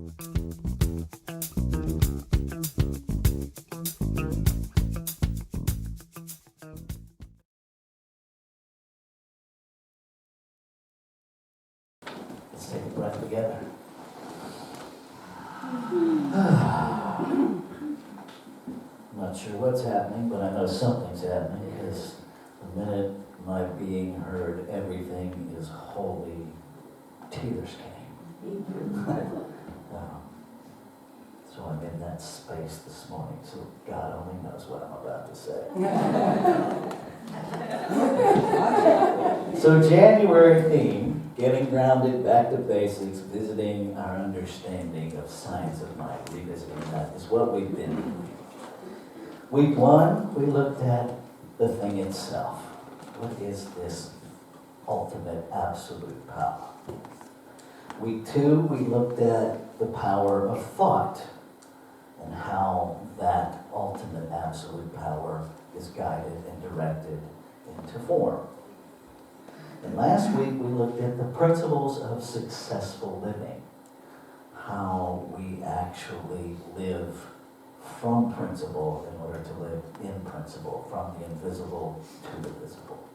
Let's take a breath together. I'm not sure what's happening, but I know something's happening because the minute my being heard, everything is holy. Tears came. So I'm in that space this morning, so God only knows what I'm about to say. So January theme, getting grounded, back to basics, visiting our understanding of science of mind, revisiting that is what we've been doing. Week 1, we looked at the thing itself. What is this ultimate absolute power? Week 2, we looked at the power of thought and how that ultimate absolute power is guided and directed into form. And last week we looked at the principles of successful living, how we actually live from principle in order to live in principle, from the invisible to the visible,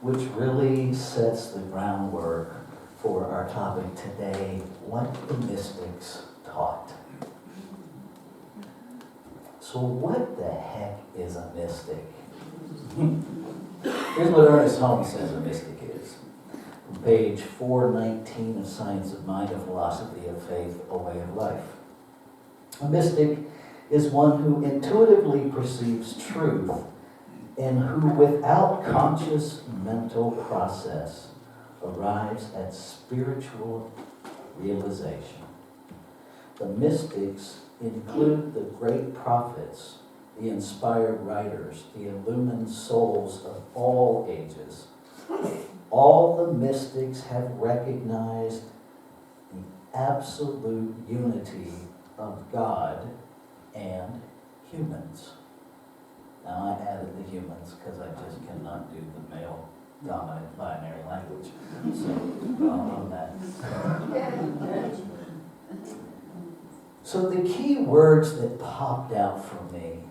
which really sets the groundwork for our topic today, what the mystics taught. So what the heck is a mystic? Here's what Ernest Holmes says a mystic is. Page 419 of Science of Mind, a Philosophy of Faith, a Way of Life. A mystic is one who intuitively perceives truth and who, without conscious mental process, arrives at spiritual realization. The mystics include the great prophets, the inspired writers, the illumined souls of all ages. All the mystics have recognized the absolute unity of God and humans. Now I added the humans because I just cannot do the male dominant binary language. So on that. So the key words that popped out for me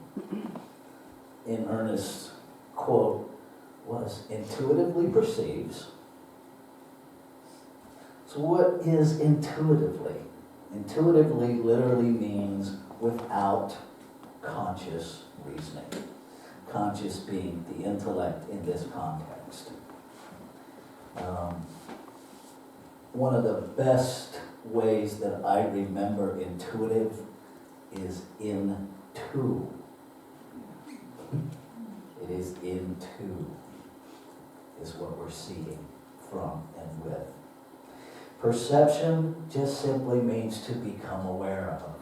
in Ernest's quote was intuitively perceives. So what is intuitively? Intuitively literally means without conscious reasoning. Conscious being the intellect in this context. One of the best ways that I remember intuitive is into. It is into, is what we're seeing from and with. Perception just simply means to become aware of.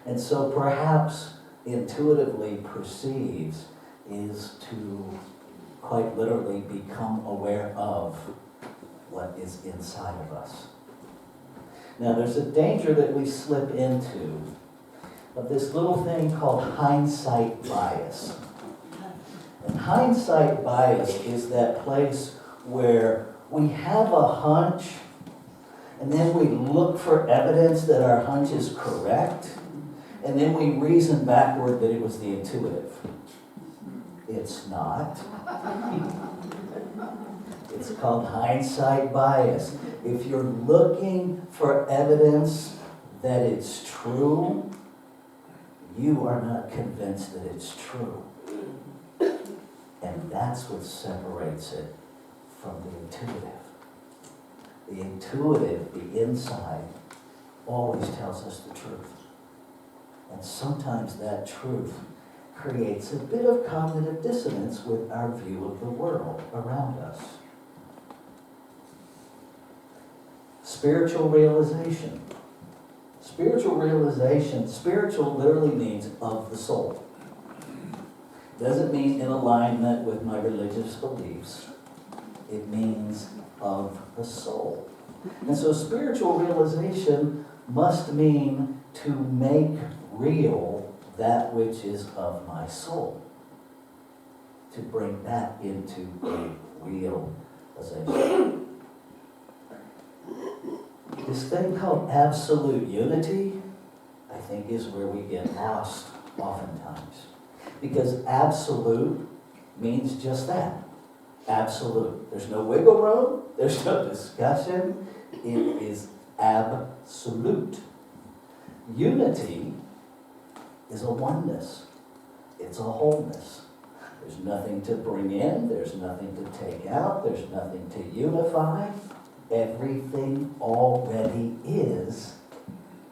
And so perhaps intuitively perceives is to quite literally become aware of what is inside of us. Now there's a danger that we slip into of this little thing called hindsight bias. And hindsight bias is that place where we have a hunch and then we look for evidence that our hunch is correct, and then we reason backward that it was the intuitive. It's not. It's called hindsight bias. If you're looking for evidence that it's true, you are not convinced that it's true. And that's what separates it from the intuitive. The intuitive, the inside, always tells us the truth. And sometimes that truth creates a bit of cognitive dissonance with our view of the world around us. Spiritual realization. Spiritual realization, spiritual literally means of the soul. Doesn't mean in alignment with my religious beliefs. It means of the soul. And so spiritual realization must mean to make real that which is of my soul. To bring that into a realization. This thing called absolute unity, I think, is where we get lost oftentimes. Because absolute means just that. Absolute. There's no wiggle room. There's no discussion. It is absolute. Unity is a oneness. It's a wholeness. There's nothing to bring in. There's nothing to take out. There's nothing to unify. Everything already is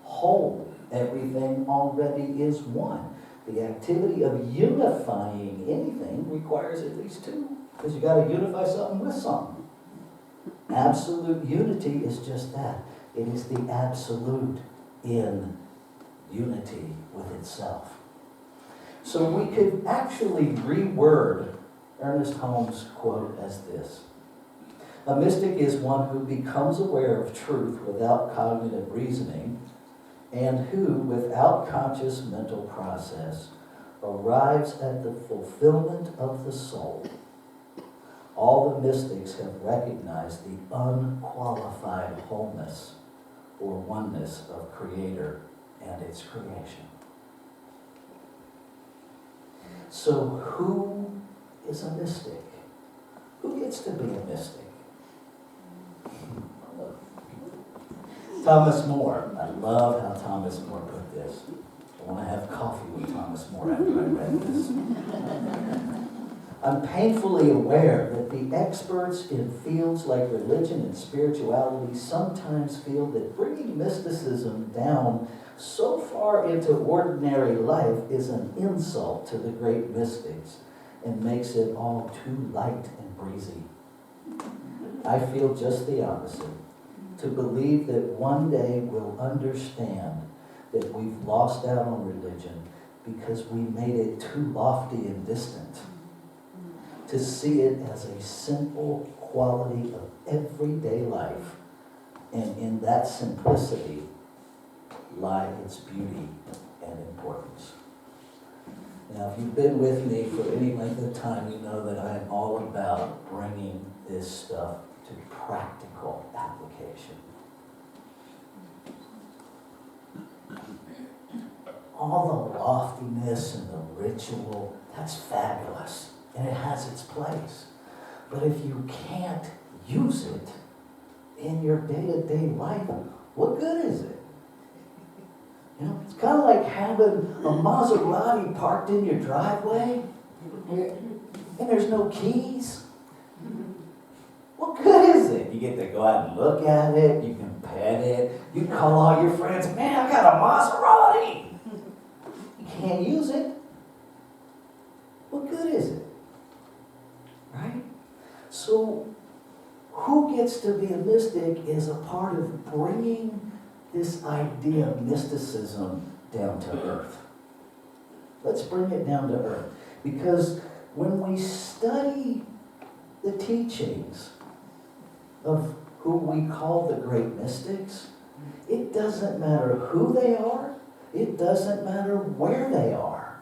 whole. Everything already is one. The activity of unifying anything requires at least two, because you got to unify something with something. Absolute unity is just that. It is the absolute in unity with itself. So we could actually reword Ernest Holmes' quote as this: a mystic is one who becomes aware of truth without cognitive reasoning, and who, without conscious mental process, arrives at the fulfillment of the soul. All the mystics have recognized the unqualified wholeness or oneness of Creator and its creation. So who is a mystic? Who gets to be a mystic? Thomas More. I love how Thomas More put this. I want to have coffee with Thomas More after I read this. I'm painfully aware that the experts in fields like religion and spirituality sometimes feel that bringing mysticism down so far into ordinary life is an insult to the great mystics and makes it all too light and breezy. I feel just the opposite. To believe that one day we'll understand that we've lost out on religion because we made it too lofty and distant. To see it as a simple quality of everyday life, and in that simplicity lie its beauty and importance. Now, if you've been with me for any length of time, you know that I am all about bringing this stuff to practical application. All the loftiness and the ritual, that's fabulous, and it has its place. But if you can't use it in your day-to-day life, what good is it? You know, it's kind of like having a Maserati parked in your driveway, and there's no keys. What good is it? You get to go out and look at it, you can pet it, you can call all your friends, man, I got a Maserati. You can't use it. What good is it? Right? So, who gets to be a mystic is a part of bringing this idea of mysticism down to earth. Let's bring it down to earth. Because when we study the teachings of who we call the great mystics, it doesn't matter who they are, it doesn't matter where they are.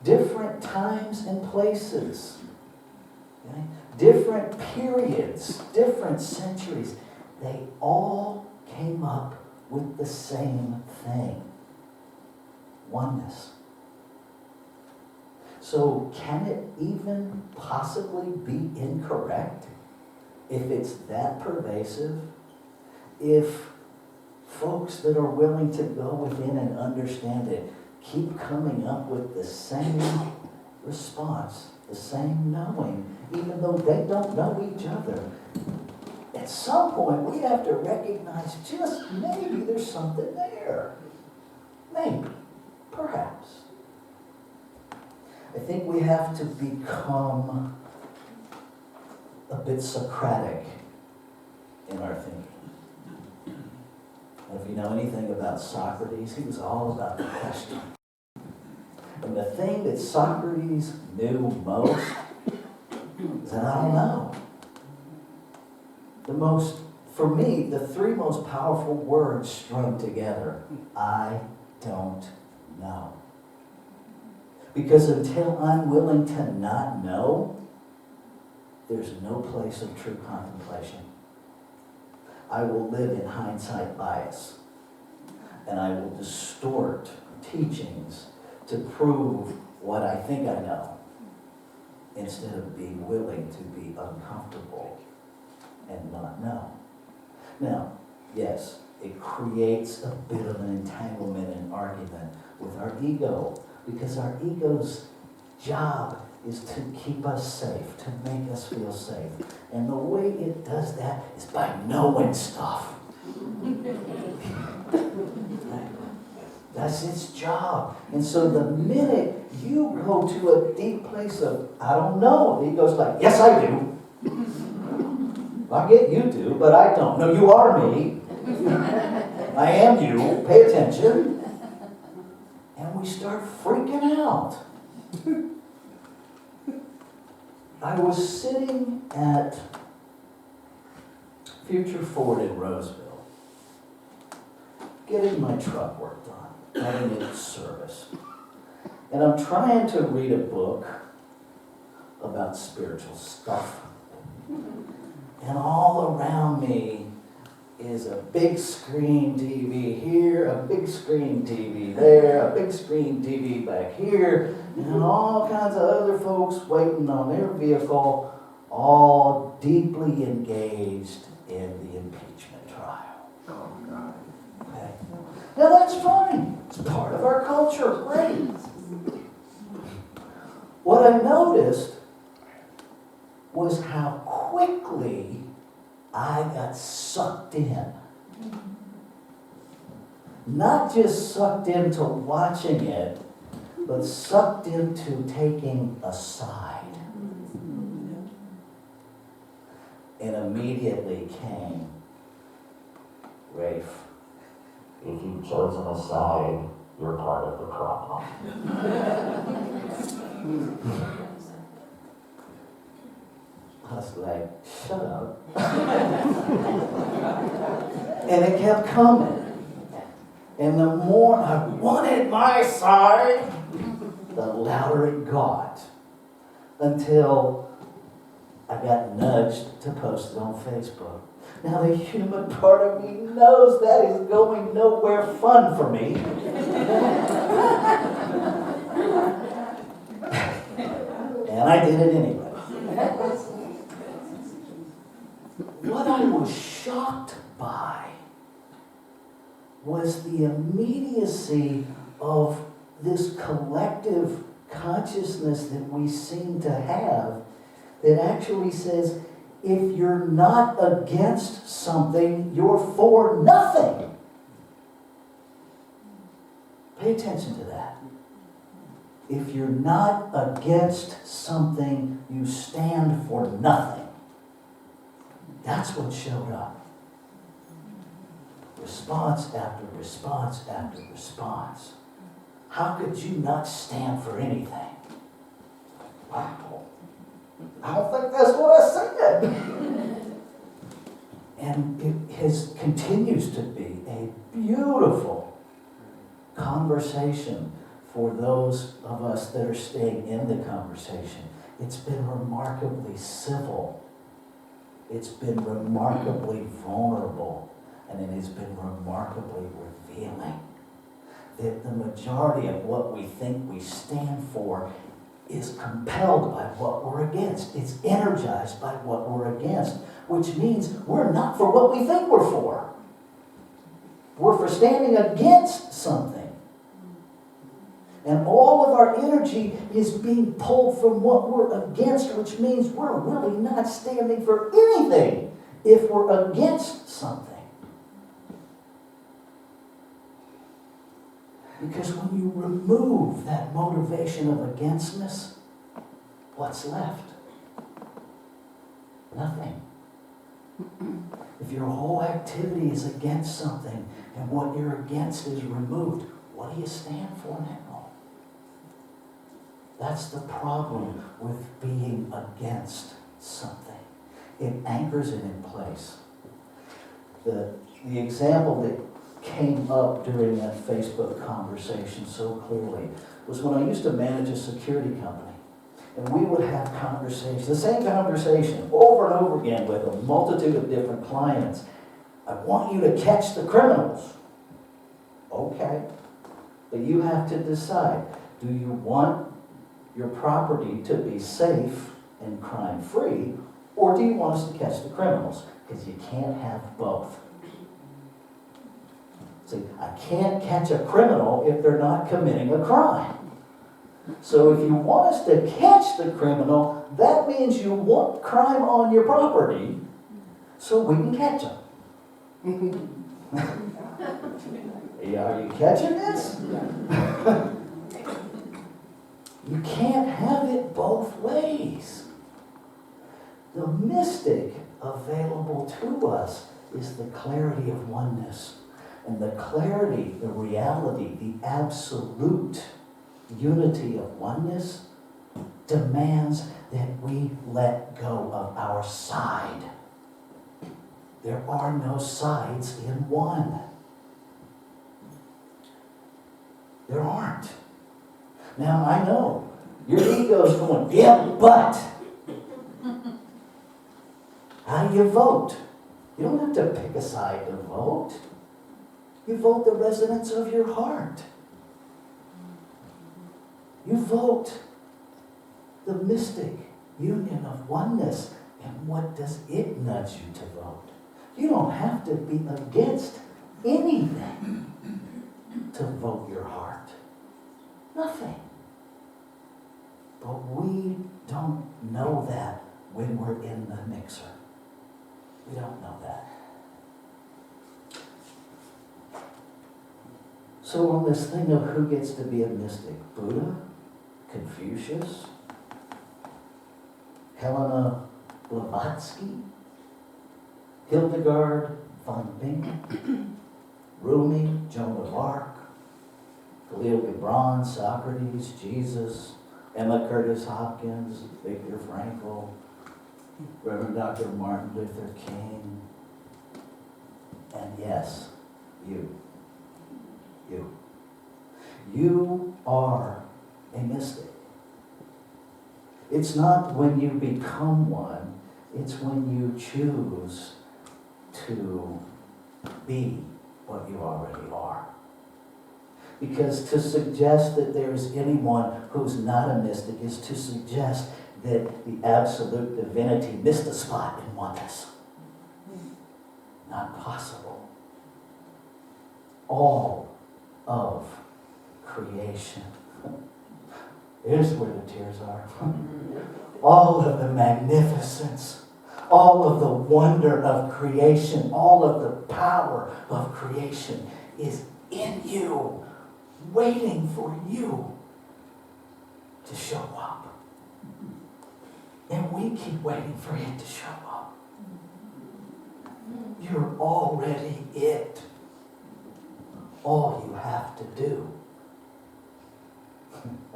Different times and places, okay? Different periods, different centuries, they all came up with the same thing: oneness. So can it even possibly be incorrect if it's that pervasive? If folks that are willing to go within and understand it keep coming up with the same response, the same knowing, even though they don't know each other, at some point we have to recognize just maybe there's something there. Maybe. Perhaps. I think we have to become a bit Socratic in our thinking. And if you know anything about Socrates, he was all about the question. And the thing that Socrates knew most is that I don't know. For me, the three most powerful words strung together: I don't know. Because until I'm willing to not know, there's no place of true contemplation. I will live in hindsight bias. And I will distort teachings to prove what I think I know, instead of being willing to be uncomfortable and not know. Now, yes, it creates a bit of an entanglement and argument with our ego, because our ego's job is to keep us safe, to make us feel safe. And the way it does that is by knowing stuff. That's its job. And so the minute you go to a deep place of, I don't know, the ego's like, yes, I do. I get you do, but I don't. No, you are me. I am you. Pay attention. And we start freaking out. I was sitting at Future Ford in Roseville, getting my truck worked on, having it serviced. And I'm trying to read a book about spiritual stuff. And all around me is a big screen TV here, a big screen TV there, a big screen TV back here, and all kinds of other folks waiting on their vehicle, all deeply engaged in the impeachment trial. Oh, God. Okay. Now that's fine. It's part of our culture. Great. What I noticed was how quickly I got sucked in. Not just sucked into watching it, but sucked into taking a side. And immediately came, Rafe, if you've chosen a side, you're part of the problem. I was like, shut up. And it kept coming. And the more I wanted my side, the louder it got. Until I got nudged to post it on Facebook. Now the human part of me knows that is going nowhere fun for me. And I did it anyway. What I was shocked by was the immediacy of this collective consciousness that we seem to have that actually says, if you're not against something, you're for nothing. Pay attention to that. If you're not against something, you stand for nothing. That's what showed up. Response after response after response. How could you not stand for anything? Wow. I don't think that's what I said. And it continues to be a beautiful conversation for those of us that are staying in the conversation. It's been remarkably civil. It's been remarkably vulnerable, and it has been remarkably revealing. That the majority of what we think we stand for is compelled by what we're against. It's energized by what we're against, which means we're not for what we think we're for. We're for standing against something. And all of our energy is being pulled from what we're against, which means we're really not standing for anything if we're against something. Because when you remove that motivation of againstness, what's left? Nothing. If your whole activity is against something and what you're against is removed, what do you stand for now? That's the problem with being against something. It anchors it in place. The example that came up during that Facebook conversation so clearly was when I used to manage a security company. And we would have conversations, the same conversation over and over again with a multitude of different clients I want you to catch the criminals. Okay. But you have to decide, do you want your property to be safe and crime-free, or do you want us to catch the criminals? Because you can't have both. See, I can't catch a criminal if they're not committing a crime. So if you want us to catch the criminal, that means you want crime on your property so we can catch them. Are you catching this? You can't have it both ways. The mystic available to us is the clarity of oneness. And the clarity, the reality, the absolute unity of oneness demands that we let go of our side. There are no sides in one. There aren't. Now, I know your ego's going, yeah, but how do you vote? You don't have to pick a side to vote. You vote the resonance of your heart. You vote the mystic union of oneness. And what does it nudge you to vote? You don't have to be against anything to vote your heart. Nothing. But we don't know that when we're in the mixer. We don't know that. So on this thing of who gets to be a mystic, Buddha, Confucius, Helena Blavatsky, Hildegard von Bingen, Rumi, Joan of Arc, Khalil Gibran, Socrates, Jesus, Emma Curtis Hopkins, Viktor Frankl, Reverend Dr. Martin Luther King, and yes, you. You are a mystic. It's not when you become one, it's when you choose to be what you already are. Because to suggest that there is anyone who's not a mystic is to suggest that the absolute divinity missed a spot in oneness. Not possible. All of creation. Here's where the tears are. All of the magnificence, all of the wonder of creation, all of the power of creation is in you, waiting for you to show up. And we keep waiting for it to show up. You're already it. All you have to do,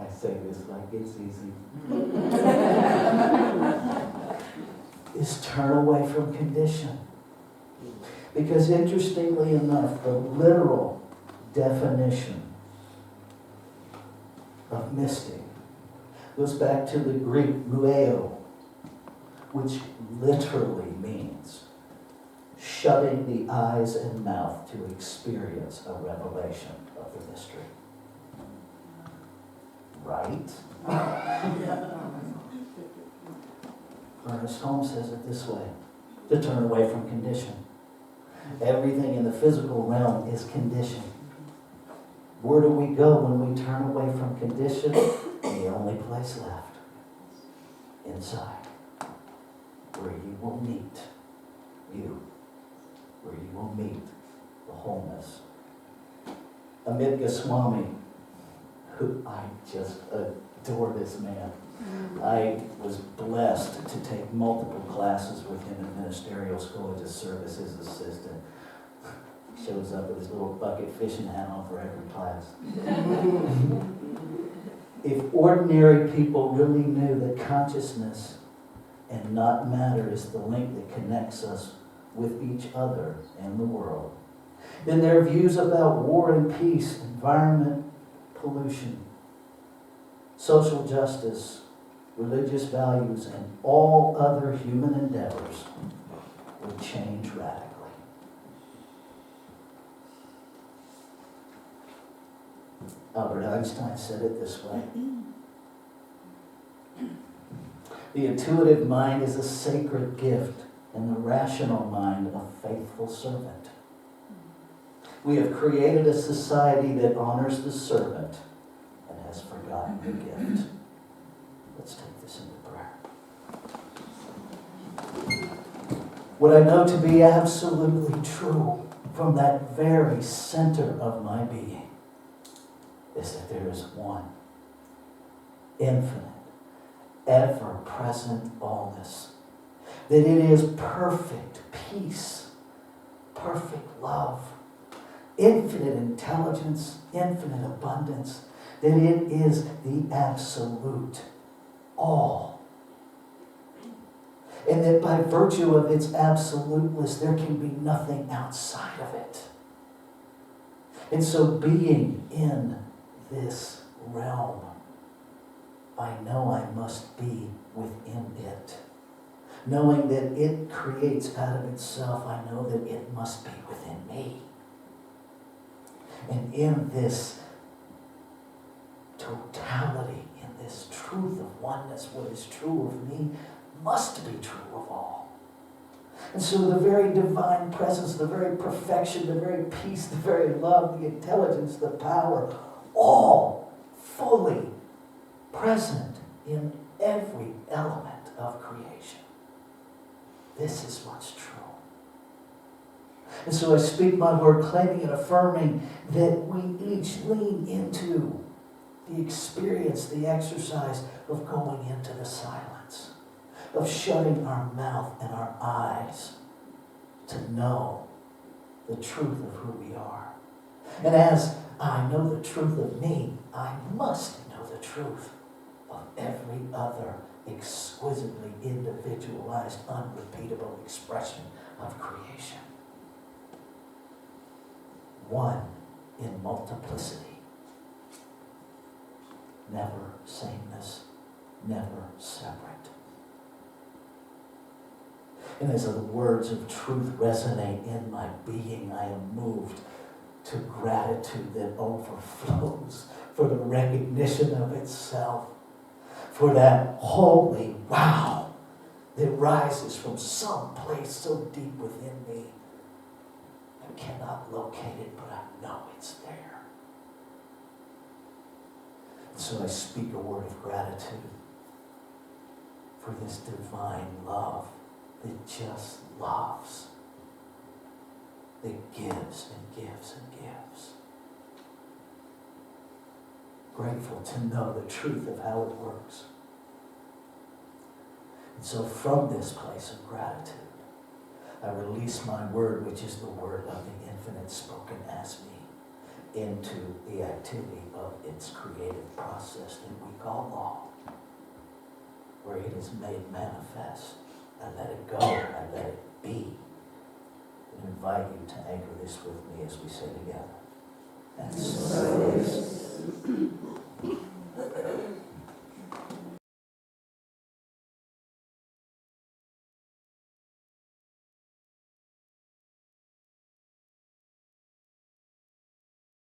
I say this like it's easy, is turn away from condition. Because interestingly enough, the literal definition of mystic goes back to the Greek mueo, which literally means shutting the eyes and mouth to experience a revelation of the mystery. Right? Ernest Holmes says it this way, to turn away from condition. Everything in the physical realm is conditioned. Where do we go when we turn away from condition? The only place left, inside, where you will meet you, where you will meet the wholeness. Amit Goswami, who I just adore this man. I was blessed to take multiple classes with him in ministerial school to serve as his assistant. Shows up with his little bucket fishing hat on for every class. If ordinary people really knew that consciousness and not matter is the link that connects us with each other and the world, then their views about war and peace, environment, pollution, social justice, religious values, and all other human endeavors would change radically. Albert Einstein said it this way. The intuitive mind is a sacred gift, and the rational mind a faithful servant. We have created a society that honors the servant and has forgotten the gift. Let's take this into prayer. What I know to be absolutely true from that very center of my being is that there is one infinite, ever-present allness. That it is perfect peace, perfect love, infinite intelligence, infinite abundance. That it is the absolute all. And that by virtue of its absoluteness, there can be nothing outside of it. And so being in this realm, I know I must be within it. Knowing that it creates out of itself, I know that it must be within me. And in this totality, in this truth of oneness, what is true of me must be true of all. And so the very divine presence, the very perfection, the very peace, the very love, the intelligence, the power, all fully present in every element of creation. This is what's true. And so I speak my word, claiming and affirming that we each lean into the experience, the exercise of going into the silence, of shutting our mouth and our eyes to know the truth of who we are. And as I know the truth of me, I must know the truth of every other exquisitely individualized, unrepeatable expression of creation. One in multiplicity. Never sameness, never separate. And as the words of truth resonate in my being, I am moved to gratitude that overflows for the recognition of itself, for that holy wow that rises from some place so deep within me. I cannot locate it, but I know it's there. And so I speak a word of gratitude for this divine love that just loves, that gives and gives and gives. Grateful to know the truth of how it works. And so from this place of gratitude, I release my word, which is the word of the infinite spoken as me, into the activity of its creative process that we call law, where it is made manifest. I let it go, I let it be. And invite you to anchor this with me as we say together. And so it is.